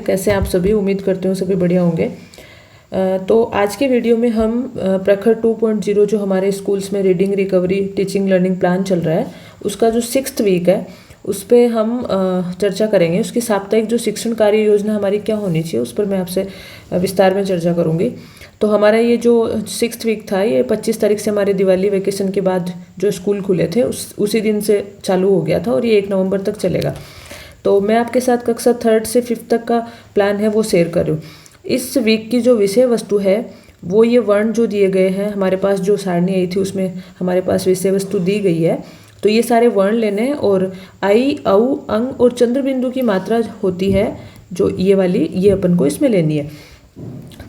कैसे आप सभी, उम्मीद करते हो सभी बढ़िया होंगे। तो आज के वीडियो में हम प्रखर 2.0 जो हमारे स्कूल्स में reading recovery teaching learning plan चल रहा है उसका जो 6th वीक है उस पर हम चर्चा करेंगे। उसकी साप्ताहिक जो शिक्षण कार्य योजना हमारी क्या होनी चाहिए उस पर मैं आपसे विस्तार में चर्चा करूँगी। तो हमारा ये जो 6th वीक था ये 25 तारीख से हमारे दिवाली वेकेशन के बाद जो स्कूल खुले थे उसी दिन से चालू हो गया था और ये 1 नवंबर तक चलेगा। तो मैं आपके साथ कक्षा 3rd से 5th तक का प्लान है वो शेयर कर रही हूँ। इस वीक की जो विषय वस्तु है वो ये वर्ण जो दिए गए हैं, हमारे पास जो सारणी आई थी उसमें हमारे पास विषय वस्तु दी गई है। तो ये सारे वर्ण लेने हैं और आई, औ, अंग और चंद्र बिंदु की मात्रा होती है जो ये वाली, ये अपन को इसमें लेनी है।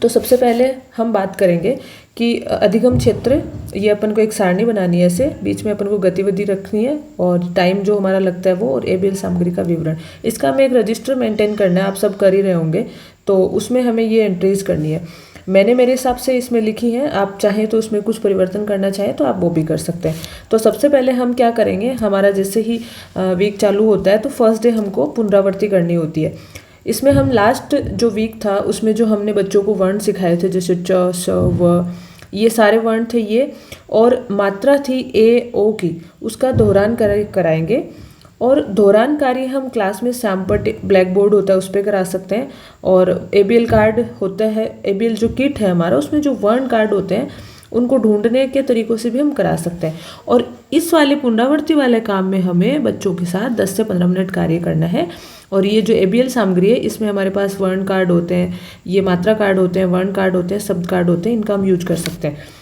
तो सबसे पहले हम बात करेंगे कि अधिगम क्षेत्र, ये अपन को एक सारणी बनानी है, ऐसे बीच में अपन को गतिविधि रखनी है और टाइम जो हमारा लगता है वो, और एबीएल सामग्री का विवरण। इसका हमें एक रजिस्टर मेंटेन करना है, आप सब कर ही रहे होंगे, तो उसमें हमें ये एंट्रीज करनी है। मैंने मेरे हिसाब से इसमें लिखी है, आप चाहें तो उसमें कुछ परिवर्तन करना चाहें तो आप वो भी कर सकते हैं। तो सबसे पहले हम क्या करेंगे, हमारा जैसे ही वीक चालू होता है तो फर्स्ट डे हमको पुनरावृत्ति करनी होती है। इसमें हम लास्ट जो वीक था उसमें जो हमने बच्चों को वर्ण सिखाए थे जैसे च, श, व, ये सारे वर्ण थे ये, और मात्रा थी ए, ओ की, उसका दोहरान कराएंगे। और दोहरान कार्य हम क्लास में शाम पर ब्लैक बोर्ड होता है उस पर करा सकते हैं, और एबीएल कार्ड होता है, एबीएल जो किट है हमारा उसमें जो वर्ण कार्ड होते हैं उनको ढूंढने के तरीकों से भी हम करा सकते हैं। और इस वाले पुनरावृत्ति वाले काम में हमें बच्चों के साथ 10 से 15 मिनट कार्य करना है। और ये जो एबीएल सामग्री है इसमें हमारे पास वर्ण कार्ड होते हैं, ये मात्रा कार्ड होते हैं, वर्ण कार्ड होते हैं, शब्द कार्ड होते हैं, इनका हम यूज कर सकते हैं।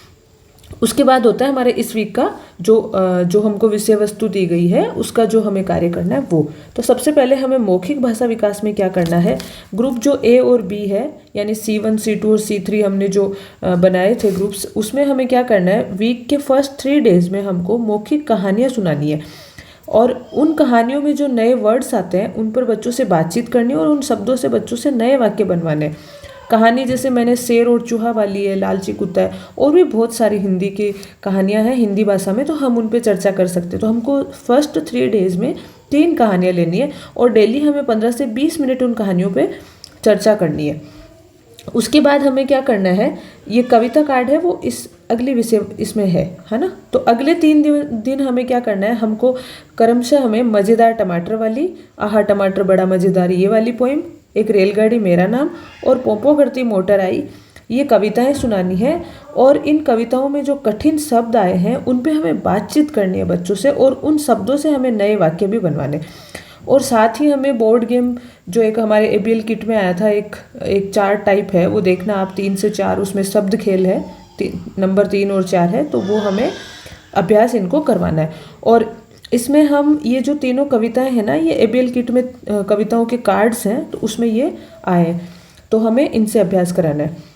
उसके बाद होता है हमारे इस वीक का जो हमको विषय वस्तु दी गई है उसका जो हमें कार्य करना है वो। तो सबसे पहले हमें मौखिक भाषा विकास में क्या करना है, ग्रुप जो ए और बी है यानी C1, C2 और C3 हमने जो बनाए थे ग्रुप्स, उसमें हमें क्या करना है, वीक के फर्स्ट 3 डेज में हमको मौखिक कहानियाँ सुनानी है और उन कहानियों में जो नए वर्ड्स आते हैं उन पर बच्चों से बातचीत करनी है और उन शब्दों से बच्चों से नए वाक्य बनवाने। कहानी जैसे मैंने शेर और चूहा वाली है, लालची कुत्ता है, और भी बहुत सारी हिंदी की कहानियां हैं हिंदी भाषा में, तो हम उन पे चर्चा कर सकते हैं। तो हमको फर्स्ट 3 डेज में 3 कहानियां लेनी है और डेली हमें 15 से 20 मिनट उन कहानियों पे चर्चा करनी है। उसके बाद हमें क्या करना है, ये कविता कार्ड है वो इस अगले विषय इसमें है ना। तो अगले 3 दिन हमें क्या करना है, हमको क्रमशः हमें मज़ेदार टमाटर वाली, आहा टमाटर बड़ा मज़ेदार, ये वाली पोइम, एक रेलगाड़ी मेरा नाम और पोंपो करती मोटर आई, ये कविताएं सुनानी है। और इन कविताओं में जो कठिन शब्द आए हैं उन पे हमें बातचीत करनी है बच्चों से और उन शब्दों से हमें नए वाक्य भी बनवाने। और साथ ही हमें बोर्ड गेम जो एक हमारे एबीएल किट में आया था, एक 4 टाइप है वो देखना आप, 3 से 4 उसमें शब्द खेल है, नंबर 3 और 4 है, तो वो हमें अभ्यास इनको करवाना है। और इसमें हम ये जो तीनों कविताएं हैं ना, ये एबीएल किट में कविताओं के कार्ड्स हैं तो उसमें ये आए, तो हमें इनसे अभ्यास कराना है।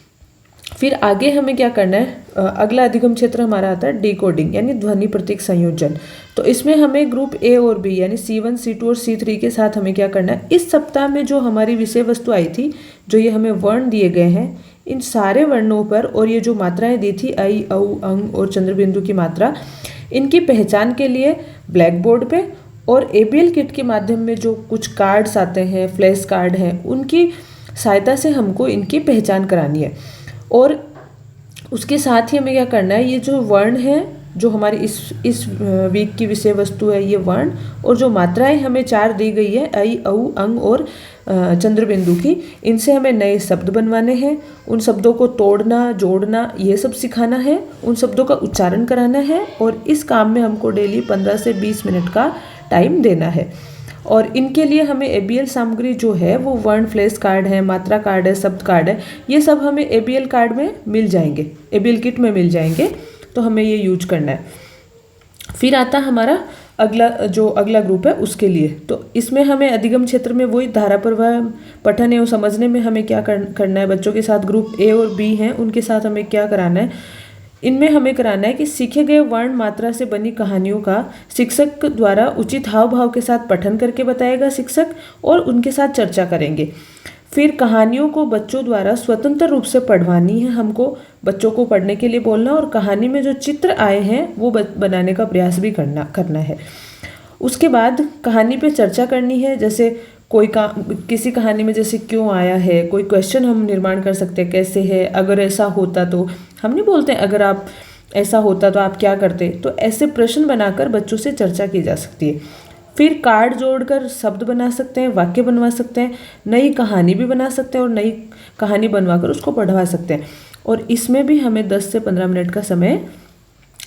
फिर आगे हमें क्या करना है, अगला अधिगम क्षेत्र हमारा आता है डिकोडिंग यानी ध्वनि प्रतीक संयोजन। तो इसमें हमें ग्रुप ए और बी यानी C1, C2 और C3 के साथ हमें क्या करना है, इस सप्ताह में जो हमारी विषय वस्तु आई थी, जो ये हमें वर्ण दिए गए हैं, इन सारे वर्णों पर और ये जो मात्राएं दी थी आई, औ, अंग और चंद्र बिंदु की मात्रा, इनकी पहचान के लिए ब्लैक बोर्ड पे और एबीएल किट के माध्यम में जो कुछ कार्ड्स आते हैं, फ्लैश कार्ड हैं, उनकी सहायता से हमको इनकी पहचान करानी है। और उसके साथ ही हमें क्या करना है, ये जो वर्ण हैं जो हमारी इस वीक की विषय वस्तु है, ये वर्ण और जो मात्राएं हमें 4 दी गई है, आई, औ, अंग और चंद्र बिंदु की, इनसे हमें नए शब्द बनवाने हैं, उन शब्दों को तोड़ना, जोड़ना, ये सब सिखाना है, उन शब्दों का उच्चारण कराना है। और इस काम में हमको डेली 15 से 20 मिनट का टाइम देना है। और इनके लिए हमें एबीएल सामग्री जो है वो वर्ण फ्लैश कार्ड है, मात्रा कार्ड है, शब्द कार्ड है, ये सब हमें एबीएल कार्ड में मिल जाएंगे, एबीएल किट में मिल जाएंगे, तो हमें ये यूज करना है। फिर आता हमारा अगला ग्रुप है उसके लिए। तो इसमें हमें अधिगम क्षेत्र में वही धारा प्रवाह पठन एवं समझने में हमें क्या करना है, बच्चों के साथ ग्रुप ए और बी हैं उनके साथ हमें क्या कराना है, इनमें हमें कराना है कि सीखे गए वर्ण मात्रा से बनी कहानियों का शिक्षक द्वारा उचित हाव भाव के साथ पठन करके बताएगा शिक्षक, और उनके साथ चर्चा करेंगे। फिर कहानियों को बच्चों द्वारा स्वतंत्र रूप से पढ़वानी है, हमको बच्चों को पढ़ने के लिए बोलना, और कहानी में जो चित्र आए हैं वो बनाने का प्रयास भी करना है। उसके बाद कहानी पे चर्चा करनी है, जैसे किसी कहानी में जैसे क्यों आया है, कोई क्वेश्चन हम निर्माण कर सकते हैं, कैसे है, अगर ऐसा होता तो, हम नहीं बोलते अगर आप ऐसा होता तो आप क्या करते, तो ऐसे प्रश्न बनाकर बच्चों से चर्चा की जा सकती है। फिर कार्ड जोड़कर शब्द बना सकते हैं, वाक्य बनवा सकते हैं, नई कहानी भी बना सकते हैं और नई कहानी बनवाकर उसको पढ़वा सकते हैं। और इसमें भी हमें 10 से 15 मिनट का समय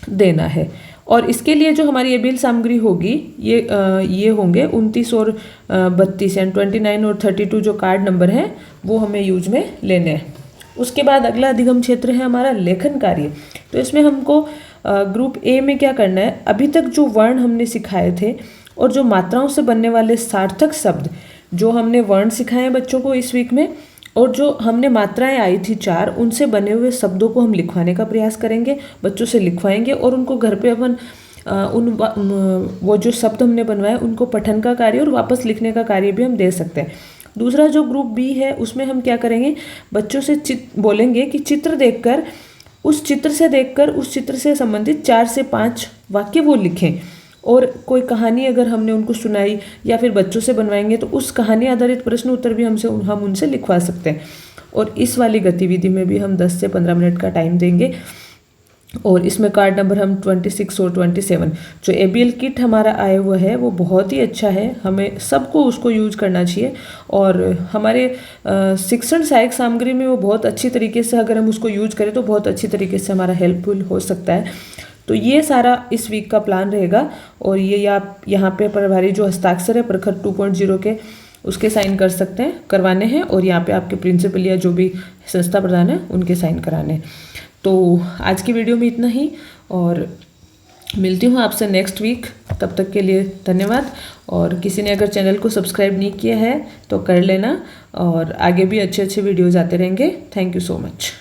देना है। और इसके लिए जो हमारी अभिल सामग्री होगी ये होंगे 29 और 32 यानी 29 और 32 जो कार्ड नंबर हैं वो हमें यूज में लेने हैं। उसके बाद अगला अधिगम क्षेत्र है हमारा लेखन कार्य। तो इसमें हमको ग्रुप ए में क्या करना है, अभी तक जो वर्ण हमने सिखाए थे और जो मात्राओं से बनने वाले सार्थक शब्द जो हमने वर्ण सिखाए हैं बच्चों को इस वीक में, और जो हमने मात्राएं आई थी 4, उनसे बने हुए शब्दों को हम लिखवाने का प्रयास करेंगे, बच्चों से लिखवाएंगे और उनको घर पे अपन वो जो शब्द हमने बनवाए उनको पठन का कार्य और वापस लिखने का कार्य भी हम दे सकते हैं। दूसरा जो ग्रुप बी है उसमें हम क्या करेंगे, बच्चों से बोलेंगे कि चित्र देखकर उस चित्र से संबंधित 4 से 5 वाक्य वो लिखें, और कोई कहानी अगर हमने उनको सुनाई या फिर बच्चों से बनवाएंगे तो उस कहानी आधारित प्रश्न उत्तर भी हम उनसे लिखवा सकते हैं। और इस वाली गतिविधि में भी हम 10 से 15 मिनट का टाइम देंगे। और इसमें कार्ड नंबर हम 26 और 27 जो ABL किट हमारा आया हुआ है वो बहुत ही अच्छा है, हमें सबको उसको यूज करना चाहिए। और हमारे शिक्षण सहायक सामग्री में वो बहुत अच्छी तरीके से अगर हम उसको यूज करें तो बहुत अच्छी तरीके से हमारा हेल्पफुल हो सकता है। तो ये सारा इस वीक का प्लान रहेगा। और ये आप यहाँ पे प्रभारी जो हस्ताक्षर है प्रखर 2.0 के उसके साइन करवाने हैं, और यहाँ पे आपके प्रिंसिपल या जो भी संस्था प्रधान है उनके साइन कराने हैं। तो आज की वीडियो में इतना ही, और मिलती हूँ आपसे नेक्स्ट वीक। तब तक के लिए धन्यवाद। और किसी ने अगर चैनल को सब्सक्राइब नहीं किया है तो कर लेना, और आगे भी अच्छे अच्छे वीडियोज़ आते रहेंगे। Thank you so much.